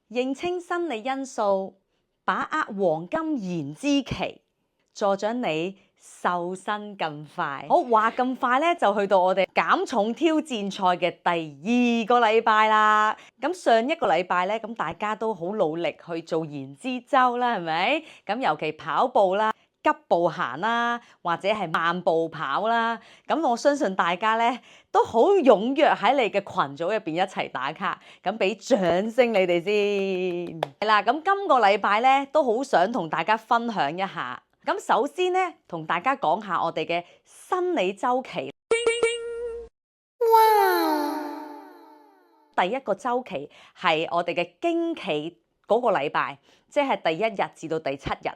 認清生理因素，把握黃金燃脂期，助長你瘦身更快。好，話咁快咧，就去到我哋減重挑戰賽嘅第2個禮拜啦。咁上一個禮拜咧，咁大家都好努力去做燃脂周啦，係咪？咁尤其跑步啦、急步行啦，或者係慢步跑啦，咁我相信大家咧都好踴躍喺你嘅群組入邊一齊打卡，咁俾掌聲你哋先。係啦，咁今個禮拜咧都好想同大家分享一下。咁首先咧，同大家講下我哋嘅生理週期。第一個週期係我哋嘅經期嗰個禮拜，即係第1日至到第7日。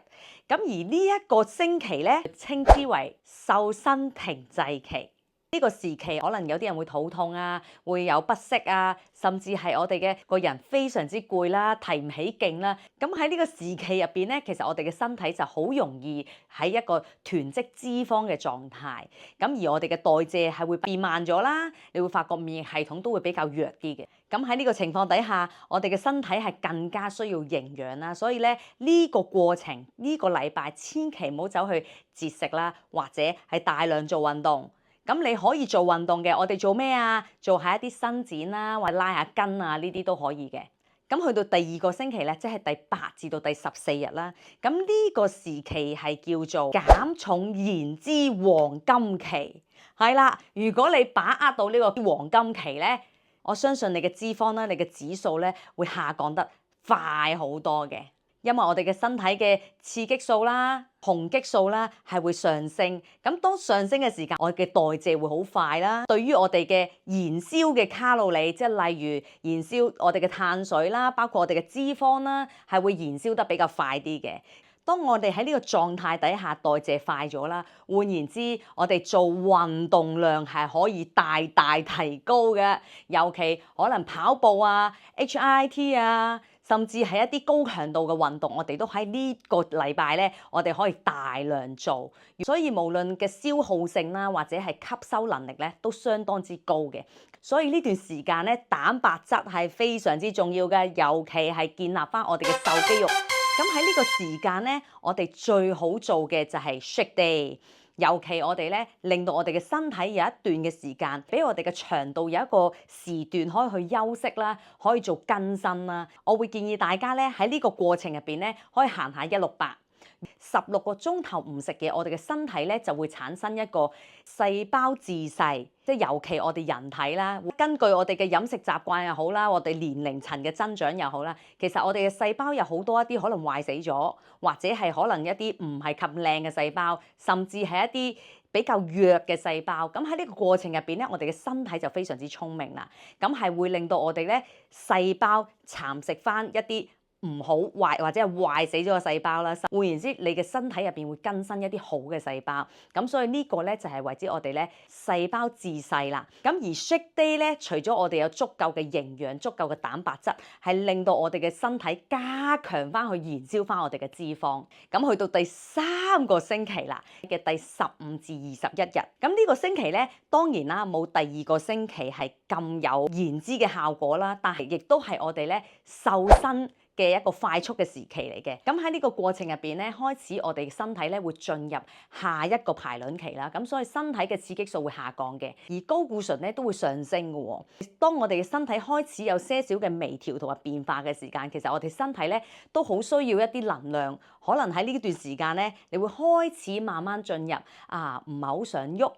咁而呢一個星期咧，稱之為瘦身停滯期。呢個時期可能有啲人會肚痛啊，會有不適啊，甚至係我哋嘅個人非常之攰啦，提唔起勁啦。咁喺呢個時期入邊咧，其實我哋嘅身體就好容易喺一個囤積脂肪嘅狀態。咁而我哋嘅代謝係會變慢咗啦，你會發覺免疫系統都會比較弱啲嘅。咁喺呢個情況底下，我哋嘅身體係更加需要營養啦。所以咧，呢個過程呢個禮拜千祈唔好走去節食啦，或者係大量做運動。咁你可以做運動嘅，我哋做咩啊？做下一啲伸展啦，或者拉下筋啊，呢啲都可以嘅。咁去到第2個星期咧，即係第8至到第14日啦。咁呢個時期係叫做減重燃脂黃金期。係啦，如果你把握到呢個黃金期咧，我相信你嘅脂肪啦，你嘅指數咧會下降得快好多嘅。因為我哋嘅身體嘅刺激素啦、雄激素啦係會上升，咁當上升嘅時間，我哋嘅代謝會好快啦。對於我哋嘅燃燒嘅卡路里，即係例如燃燒我哋嘅碳水啦，包括我哋嘅脂肪啦，係會燃燒得比較快啲嘅。當我哋喺呢個狀態底下代謝快咗啦，換言之，我哋做運動量係可以大大提高嘅，尤其可能跑步啊、HIIT 啊。甚至係一啲高強度嘅運動，我哋都喺呢個禮拜咧，我哋可以大量做，所以無論嘅消耗性啦，或者係吸收能力咧，都相當之高嘅。所以呢段時間咧，蛋白質係非常之重要嘅，尤其係建立翻我哋嘅瘦肌肉。咁喺呢個時間咧，我哋最好做嘅就係 shake day。尤其我哋咧，令到我哋嘅身體有一段嘅時間，俾我哋嘅腸道有一個時段可以去休息啦，可以做更新啦。我會建議大家咧，喺呢個過程入邊咧，可以行下168，16個鐘頭唔食嘢，我哋嘅身體咧就會產生一個細胞自噬，即係尤其我哋人體啦，根據我哋嘅飲食習慣又好啦，我哋年齡層嘅增長又好啦，其實我哋嘅細胞有好多一啲可能壞死咗，或者係可能一啲唔係咁靚嘅細胞，甚至係一啲比較弱嘅細胞。咁喺呢個過程入邊咧，我哋嘅身體就非常之聰明啦，咁係會令到我哋咧細胞蠶食翻一啲唔好壞或者係壞死咗個細胞啦。換言之，你嘅身體入邊會更新一啲好嘅細胞。咁所以呢個咧就係為之我哋咧細胞自噬啦。咁而 shake day 咧，除咗我哋有足夠嘅營養、足夠嘅蛋白質，係令到我哋嘅身體加強翻去燃燒翻我哋嘅脂肪。咁去到第3個星期啦嘅第15至21日，咁呢個星期咧當然啦冇第2個星期係咁有燃脂嘅效果啦，但係亦都係我哋咧瘦身嘅一個快速嘅時期嚟嘅。咁喺呢個過程入邊咧，開始我哋身體咧會進入下一個排卵期啦。咁所以身體嘅刺激素會下降嘅，而高固醇咧都會上升嘅喎。當我哋嘅身體開始有些少嘅微調同埋變化嘅時間，其實我哋身體咧都好需要一啲能量。可能喺呢段時間咧，你會開始慢慢進入唔係好想喐，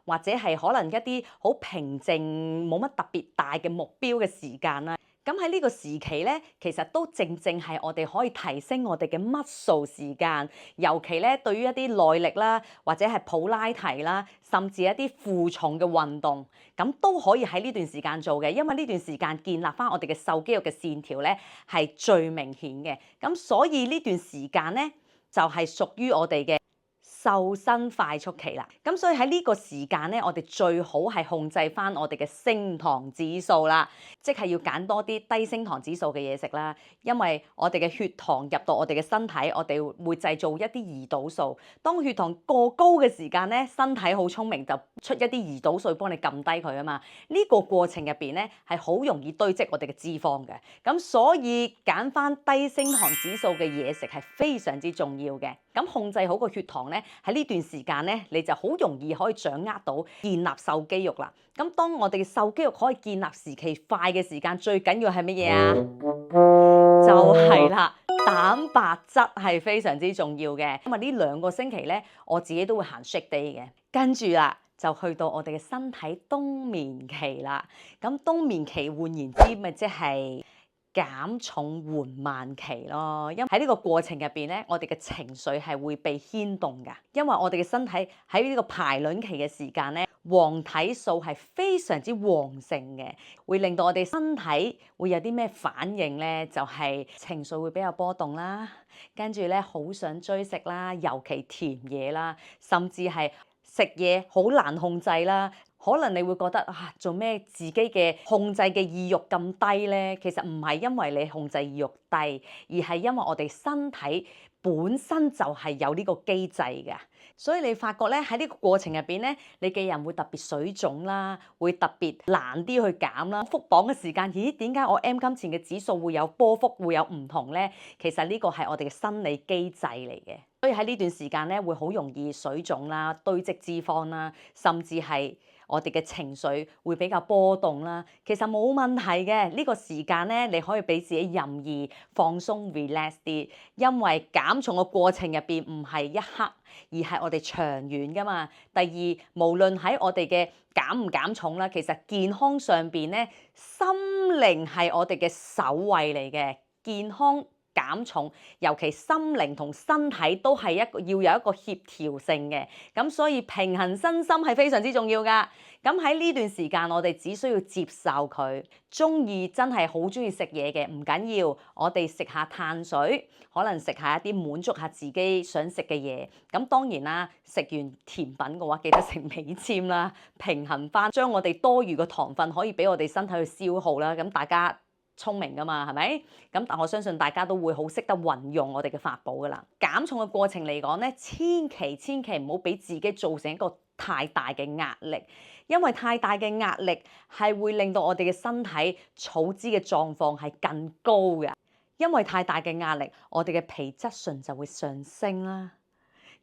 或者係可能一啲好平靜冇乜特別大嘅目標嘅時間啦。咁喺呢個時期咧，其實都正係我哋可以提升我哋嘅 muscle 時間，尤其咧對於一啲耐力啦，或者係普拉提啦，甚至一啲負重嘅運動，咁都可以喺呢段時間做嘅，因為呢段時間建立翻我哋嘅瘦肌肉嘅線條咧係最明顯嘅。咁所以呢段時間咧就係屬於我哋嘅瘦身快速期啦。咁所以喺呢個時間咧，我哋最好係控制翻我哋嘅升糖指數啦，即係要揀多啲低升糖指數嘅嘢食啦。因為我哋嘅血糖入到我哋嘅身體，我哋會製造一啲胰島素。當血糖過高嘅時間咧，身體好聰明就出一啲胰島素幫你撳低佢啊嘛。呢個過程入邊咧係好容易堆積我哋嘅脂肪嘅。咁所以揀翻低升糖指數嘅嘢食係非常之重要嘅。咁控制好個血糖咧，喺呢段時間咧，你就好容易可以掌握到建立瘦肌肉啦。咁當我哋嘅瘦肌肉可以建立時期快嘅時間，最緊要係乜嘢啊？就係啦，蛋白質係非常之重要嘅。咁啊，呢2個星期咧，我自己都會行 shake day 嘅。跟住啦，就去到我哋嘅身體冬眠期啦。咁冬眠期換言之，咪即係減重緩慢期咯。因為喺呢個過程入邊咧，我哋嘅情緒係會被牽動㗎。因為我哋嘅身體喺呢個排卵期嘅時間咧，黃體素係非常之旺盛嘅，會令到我哋身體會有啲咩反應咧？就係情緒會比較波動啦，跟住咧好想追食啦，尤其甜嘢啦，甚至係食嘢好難控制啦。可能你會覺得啊，做咩自己嘅控制嘅意欲咁低呢？其實唔係因為你控制意欲低，而係因為我哋身體本身就係有呢個機制嘅。所以你發覺咧，喺呢個過程入邊咧，你嘅人會特別水腫啦，會特別難啲去減啦。復磅嘅時間，咦？點解我 M 金錢嘅指數會有波幅，會有唔同咧？其實呢個係我哋嘅生理機制嚟嘅。所以喺呢段時間咧，會好容易水腫啦、堆積脂肪啦，甚至係我哋嘅情緒會比較波動啦。其實冇問題嘅，呢個時間咧，你可以俾自己任意放鬆 relax 啲，因為減重嘅過程入邊唔係一刻，而係我哋長遠噶嘛。第二，無論喺我哋嘅減唔減重啦，其實健康上邊咧，心靈係我哋嘅首位嚟嘅。健康減重，尤其心靈同身體都係要有一個協調性嘅，咁所以平衡身心係非常之重要噶。咁喺呢段時間，我哋只需要接受佢，真係好中意食嘢嘅唔緊要，我哋食下碳水，可能食下一啲滿足下自己想食嘅嘢。咁當然啦，食完甜品嘅話，記得食美纖啦，平衡翻，將我哋多餘嘅糖分可以俾我哋身體去消耗啦。咁大家聰明噶嘛，係咪？咁但我相信大家都會好識得運用我哋嘅法寶噶啦。減重嘅過程嚟講咧，千祈唔好俾自己造成一個太大嘅壓力，因為太大嘅壓力係會令到我哋嘅身體儲脂嘅狀況係更高嘅。因為太大嘅壓力，我哋嘅皮質醇就會上升啦，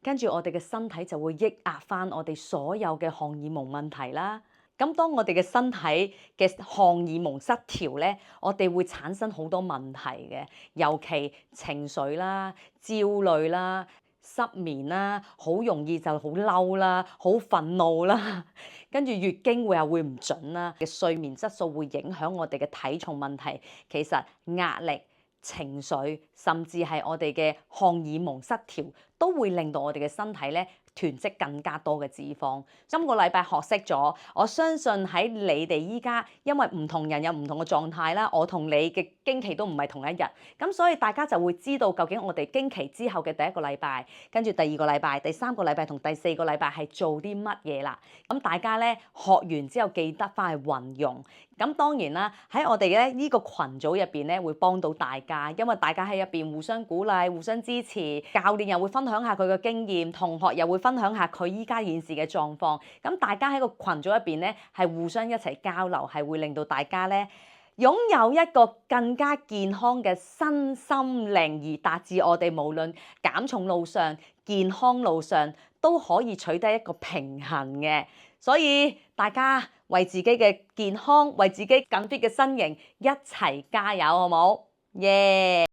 跟住我哋嘅身體就會抑壓翻我哋所有嘅荷爾蒙問題啦。咁當我哋嘅身體嘅荷爾蒙失調咧，我哋會產生好多問題嘅，尤其情緒啦、焦慮啦、失眠啦，好容易就好嬲啦、好憤怒啦，跟住月經會唔準啦，嘅睡眠質素會影響我哋嘅體重問題。其實壓力、情緒，甚至係我哋嘅荷爾蒙失調，都會令到我哋嘅身體咧囤積更加多嘅脂肪。今個禮拜學識咗，我相信喺你哋依家，因為唔同人有唔同嘅狀態啦，我同你嘅經期都唔係同一日，咁所以大家就會知道究竟我哋經期之後嘅第1個禮拜，跟住第2個禮拜、第3個禮拜同第4個禮拜係做啲乜嘢啦。咁大家咧學完之後記得翻去運用。咁當然啦，喺我哋咧呢個群組入邊咧會幫到大家，因為大家喺入邊互相鼓勵、互相支持，教練又會分享下佢嘅經驗，同學又會分享下佢依家現時嘅狀況。咁大家喺個群組入邊咧係互相一齊交流，係會令到大家咧擁有一個更加健康嘅身心靈，而達至我哋無論減重路上、健康路上都可以取得一個平衡嘅。所以大家為自己嘅健康、為自己更 fit 嘅身形一齊加油，好冇？耶！